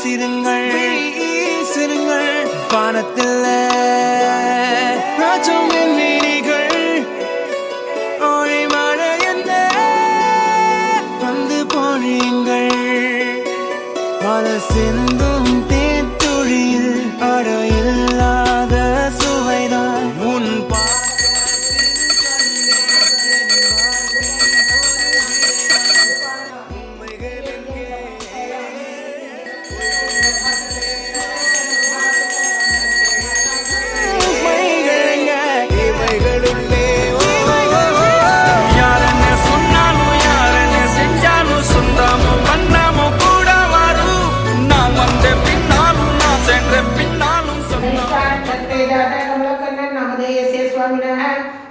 வீசிருங்கள் வீசிருங்கள் வானத்தில் ராஜம் வீணிகள் ஓழி மழை என்ன வந்து பொழியுங்கள் பல சிந்தும் தேத்துழியில் அடையில்லாத சுவைதான் உன்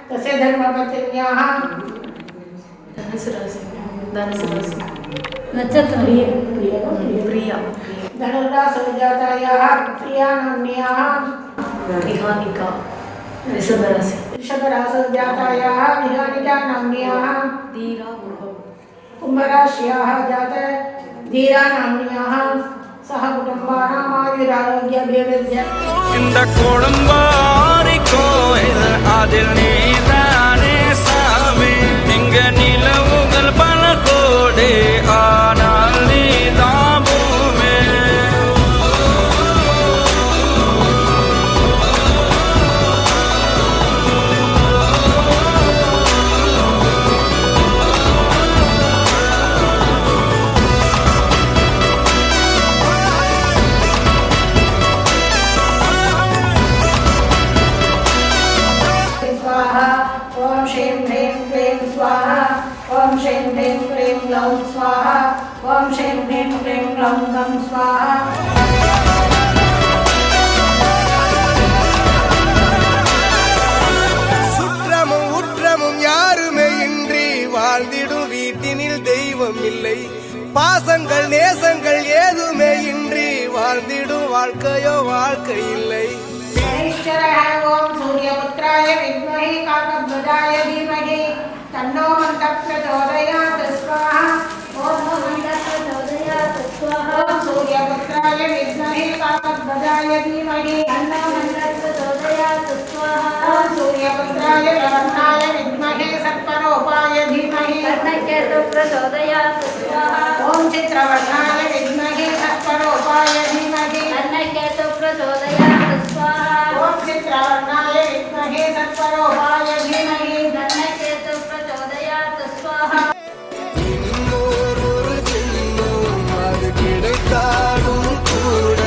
तस्य धर्मपत्न्याः धनुर्रासजातायाः प्रियानाम्न्याः निहानिका वृषभरासजातायाः निहानिका नाम्न्याः धीरा कुम्भराश्याः जात धीरा नाम्न्याः सह कुटुम्बानामायुरारोग्याभिवृद्ध्यै இந்த கோடம்பாரி கோயில் அதில் நீதானே சாமி இங்க நிலவுகள் பல கோடி ஆனால் நீதான் பூமி ओम श्रीं ह्रीं क्लीं स्वाहा ओम श्रीं ह्रीं क्लीं ग्लौं स्वाहा ओम श्रीं ह्रीं क्लीं ग्लौं गं स्वाहा சுற்றமும் உற்றமும் யாருமே இன்றி வாழ்ந்திடும் வீட்டினில் தெய்வம் இல்லை பாசங்கள் நேசங்கள் ஏதுமே இன்றி வாழ்ந்திடும் வாழ்க்கையோ வாழ்க்கை இல்லை ओम सूर्यपुत्राय विद्महे काकभ्रजाय धीमहि तन्नो मन्तः प्रचोदयात् स्वाहा ओम सूर्यपुत्राय विद्महे काकभ्रजाय धीमहि तन्नो मन्तः प्रचोदयात् स्वाहा ओम सूर्यपुत्राय लवन्नाय विद्महे सत्परोपाय धीमहि तन्नो प्रचोदयात् स्वाहा ओम चित्रवर्णाय विद्महे सत्परोपाय धीमहि तन्नो प्रचोदयात् स्वाहा ओम चित्रवर्णाय विद्महे सत्परोपाय धीमहि तन्नो प्रचोदयात् स्वाहा இன்னொரு ஜென்மம் அது கிடைத்தாலும் கூட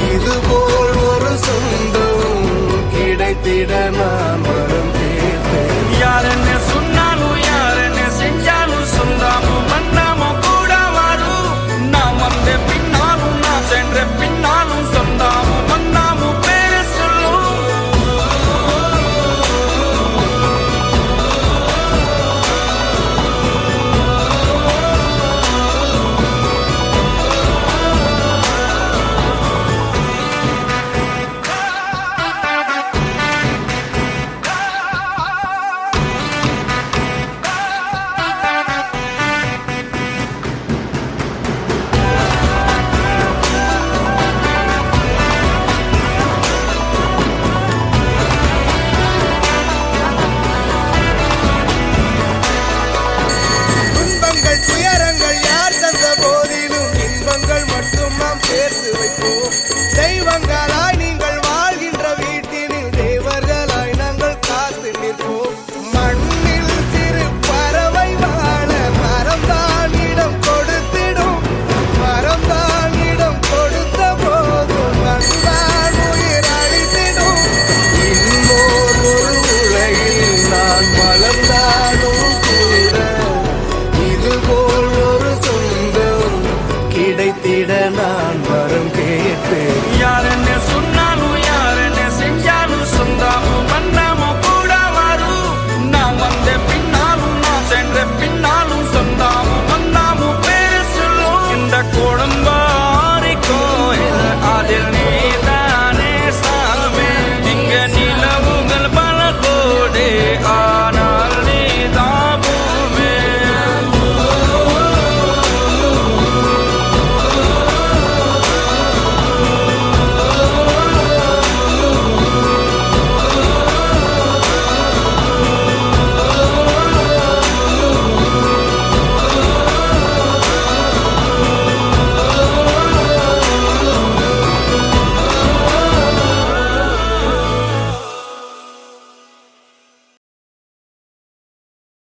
இதுபோல் ஒரு சொந்தம் கிடைத்திட நான் வரம் தேர்ந்தேன் யாருன்னு சொன்னாலும் யாருன்னு செஞ்சாலும் சொந்தாமும் மன்னாமும் கூட வரும் நான் வந்த பின்னாலும் நான் சென்ற பின்னாலும் சொந்தாமும் மன்னாமும் பேர சொல்லும் துன்பங்கள் துயரங்கள் யார் தந்த போதிலும் இன்பங்கள் மட்டும் நாம் சேர்த்து வைப்போம் தெய்வங்களாய் நீங்கள் வாழ்கின்ற வீட்டினில் தேவர்களாய் நாங்கள் காத்து நிற்போம் மண்ணில் சிறு பறவை வாழ மரம்தான் இடம் கொடுத்திடும் மரம்தான் இடம் கொடுத்த போதும் மண்தான் உயிர் அளித்திடும் இன்னொரு ஒரு உலகில் நான் வளர்ந்தாலும் கூட இதுபோல் ஒரு சொந்தம் கிடைத்திட நான் வரம் கேட்பேன் யாரு